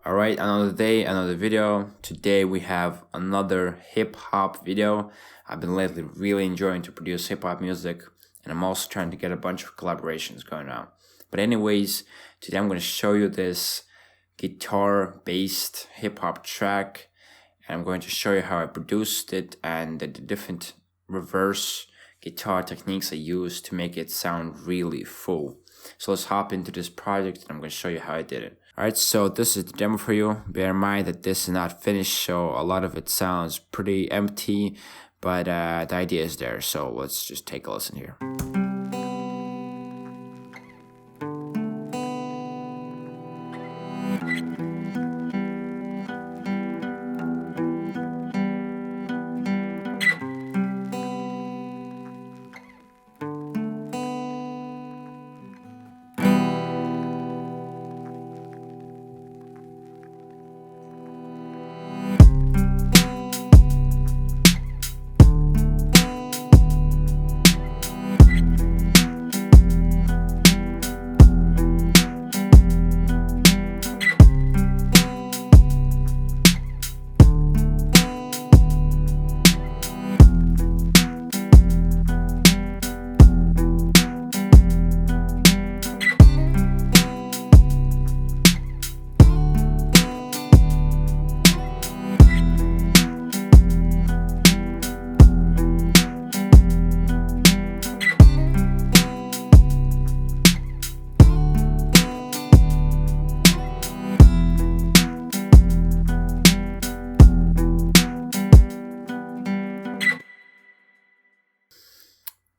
Alright, another day, another video. Today we have another hip-hop video. I've been lately really enjoying to produce hip-hop music, and I'm also trying to get a bunch of collaborations going on. But anyways, today I'm going to show you this guitar-based hip-hop track, and I'm going to show you how I produced it and the different reverse guitar techniques I used to make it sound really full. So let's hop into this project and I'm going to show you how I did it. Alright, so this is the demo for you. Bear in mind that this is not finished, so a lot of it sounds pretty empty, but the idea is there, so let's just take a listen here.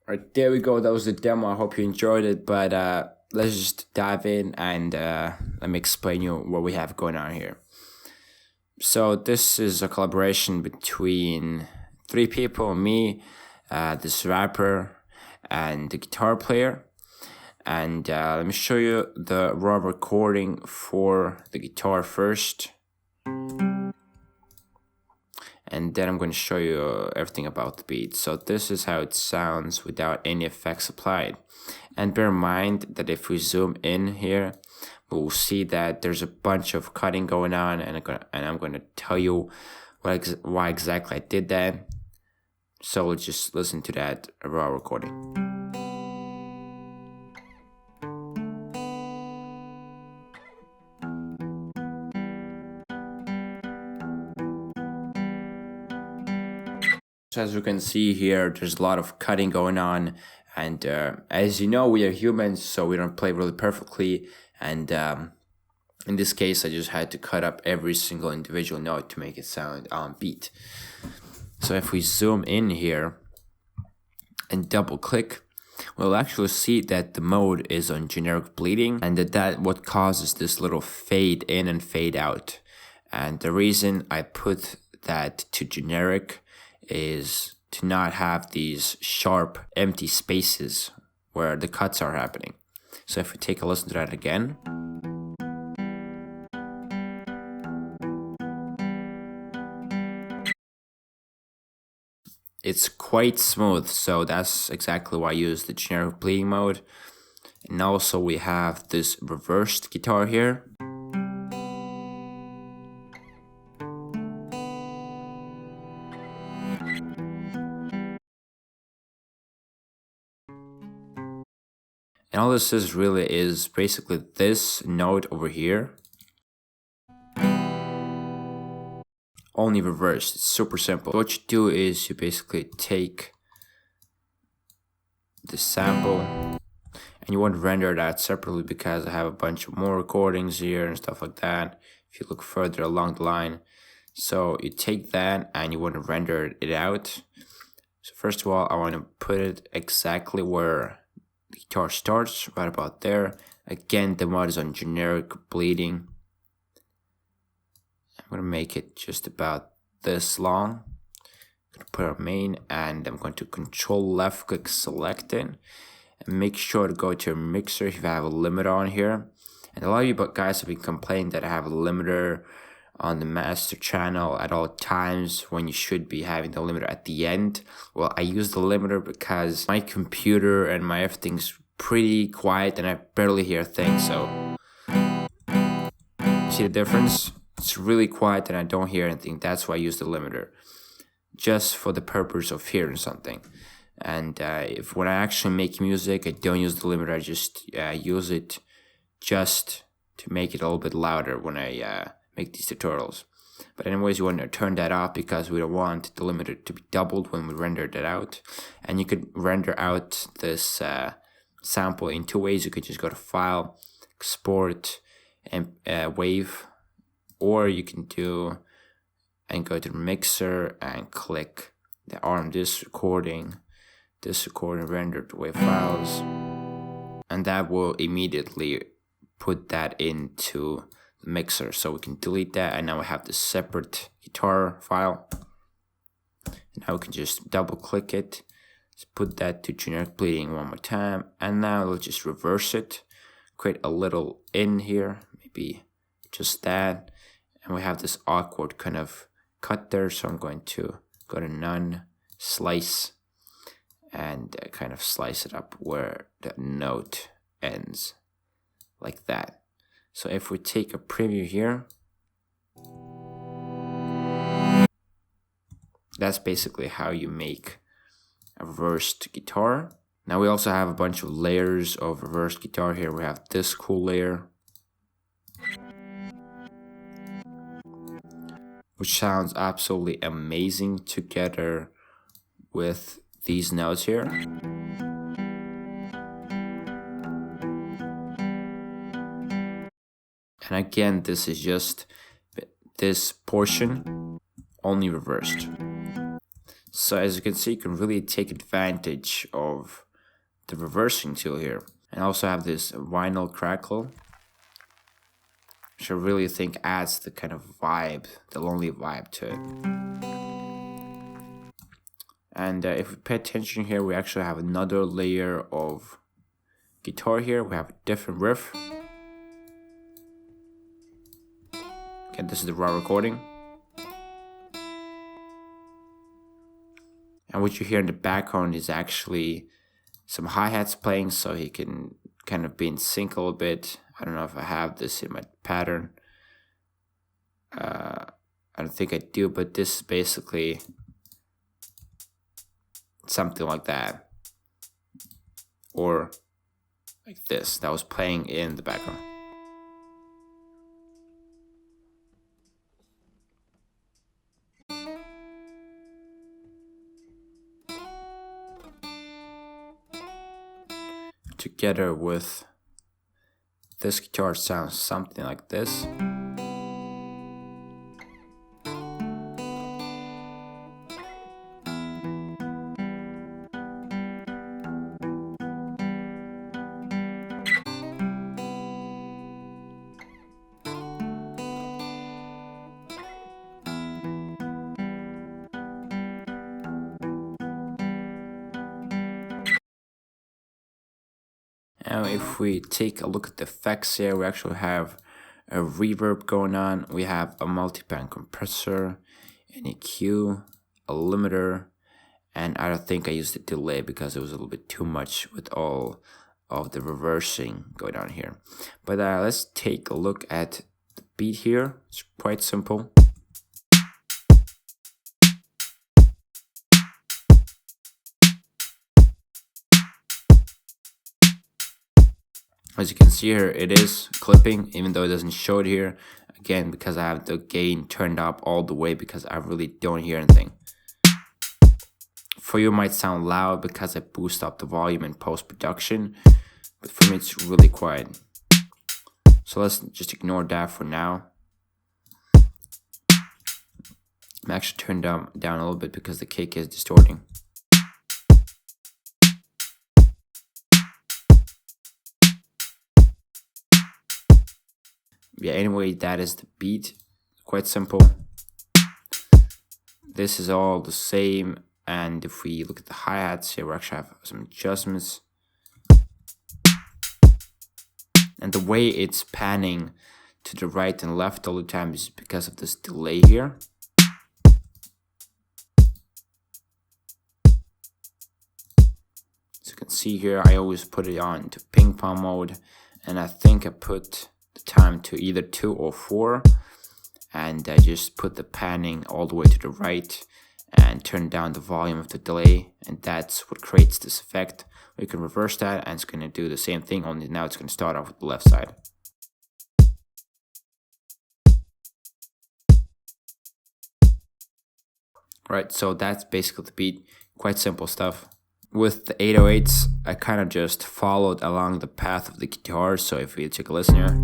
Alright, there we go. That was the demo. I hope you enjoyed it, but let's just dive in and let me explain you what we have going on here. So this is a collaboration between three people: me, this rapper, and the guitar player. And let me show you the raw recording for the guitar first. And then I'm going to show you everything about the beat. So this is how it sounds without any effects applied. And bear in mind that if we zoom in here, we'll see that there's a bunch of cutting going on, and I'm going to tell you why exactly I did that. So let's just listen to that raw recording. So as you can see here, there's a lot of cutting going on, and as you know, we are humans, so we don't play really perfectly, and in this case I just had to cut up every single individual note to make it sound on beat. So if we zoom in here and double click, we'll actually see that the mode is on generic bleeding, and that what causes this little fade in and fade out. And the reason I put that to generic is to not have these sharp empty spaces where the cuts are happening. So if we take a listen to that again, it's quite smooth, so that's exactly why I use the generic bleeding mode. And also we have this reversed guitar here. And all this is really is basically this note over here, only reversed. It's super simple. So what you do is you basically take the sample, and you want to render that separately because I have a bunch of more recordings here and stuff like that if you look further along the line. So you take that and you want to render it out. So first of all, I want to put it exactly where the guitar starts, right about there. Again, the mode is on generic bleeding. I'm going to make it just about this long. I'm going to put our main, and I'm going to control left click, select it, and make sure to go to your mixer if you have a limiter on here. And a lot of you guys have been complaining that I have a limiter on the master channel at all times when you should be having the limiter at the end. Well, I use the limiter because my computer and my everything's pretty quiet and I barely hear things, so See the difference? It's really quiet and I don't hear anything. That's why I use the limiter, just for the purpose of hearing something. And if when I actually make music, I don't use the limiter. I just use it just to make it a little bit louder when I make these tutorials. But anyways, you want to turn that off because we don't want the limiter to be doubled when we render that out. And you could render out this sample in two ways. You could just go to File, Export, and Wave, or you can do and go to the mixer and click the arm this recording rendered to WAV files, and that will immediately put that into the mixer. So we can delete that, and now we have this separate guitar file. Now we can just double click it, let's put that to generic bleeding one more time, and now we'll just reverse it, create a little in here, maybe just that, and we have this awkward kind of cut there. So I'm going to go to None, Slice, and kind of slice it up where the note ends, like that. So if we take a preview here, that's basically how you make a reversed guitar. Now we also have a bunch of layers of reversed guitar here. We have this cool layer, which sounds absolutely amazing together with these notes here. And again, this is just this portion only reversed. So as you can see, you can really take advantage of the reversing tool here. And also have this vinyl crackle, which I really think adds the kind of vibe, the lonely vibe to it. And if we pay attention here, we actually have another layer of guitar here. We have a different riff. Okay, this is the raw recording. And what you hear in the background is actually some hi-hats playing, so he can kind of be in sync a little bit. I don't know if I have this in my pattern. I don't think I do, but this is basically something like that, or like this that was playing in the background. Together with this guitar sounds something like this. Now if we take a look at the effects here, we actually have a reverb going on, we have a multi-band compressor, an EQ, a limiter, and I don't think I used a delay because it was a little bit too much with all of the reversing going on here. But let's take a look at the beat here. It's quite simple. As you can see here, it is clipping, even though it doesn't show it here. Again, because I have the gain turned up all the way because I really don't hear anything. For you, it might sound loud because I boost up the volume in post-production, but for me, it's really quiet. So let's just ignore that for now. I'm actually turned down a little bit because the kick is distorting. Yeah, anyway, that is the beat. Quite simple. This is all the same, and if we look at the hi-hats here, we actually have some adjustments. And the way it's panning to the right and left all the time is because of this delay here. As you can see here, I always put it on to ping pong mode, and I think I put the time to either 2 or 4, and just put the panning all the way to the right and turn down the volume of the delay, and that's what creates this effect. We can reverse that and it's going to do the same thing, only now it's going to start off with the left side. Right, so that's basically the beat. Quite simple stuff. With the 808s, I kind of just followed along the path of the guitar, so if we take a listen here.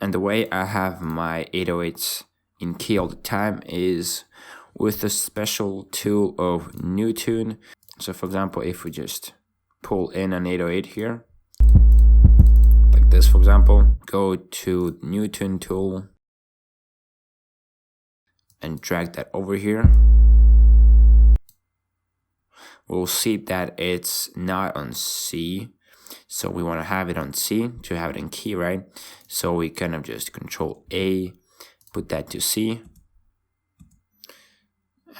And the way I have my 808s in key all the time is with a special tool of new tune. So for example, if we just pull in an 808 here, like this for example, go to new tune tool and drag that over here, we'll see that it's not on C. So we want to have it on C to have it in key, right? So we kind of just Control A, put that to C.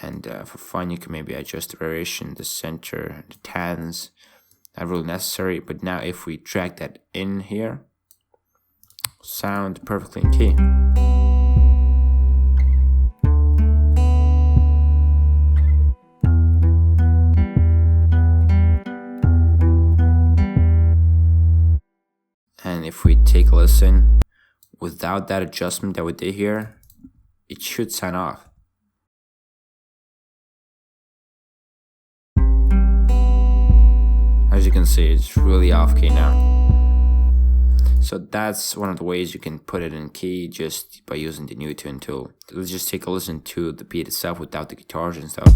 And for fun, you can maybe adjust the variation, the center, the tans. Not really necessary, but now if we drag that in here, sound perfectly in key. And if we take a listen, without that adjustment that we did here, it should sound off. As you can see, it's really off key now. So that's one of the ways you can put it in key, just by using the new tune tool. Let's just take a listen to the beat itself without the guitars and stuff.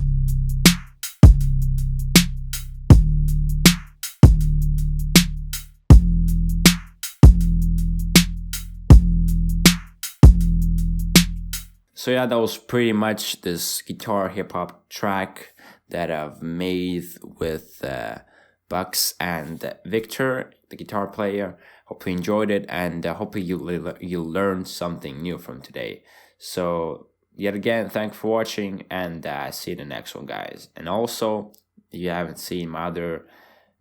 So yeah, that was pretty much this guitar hip-hop track that I've made with Bucks and Victor, the guitar player. Hope you enjoyed it, and hopefully you learned something new from today. So yet again, thanks for watching, and see you in the next one, guys. And also, if you haven't seen my other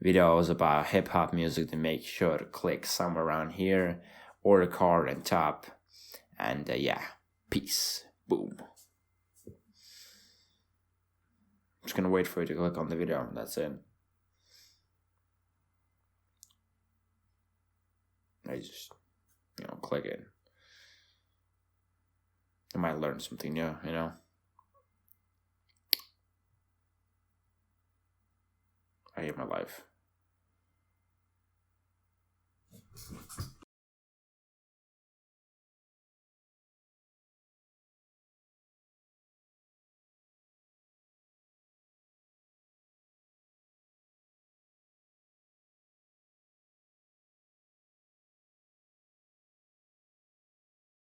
videos about hip-hop music, then make sure to click somewhere around here or the card on top. And yeah, peace. Boom. I'm just gonna wait for you to click on the video. That's it. I just, click it. I might learn something new, I hate my life.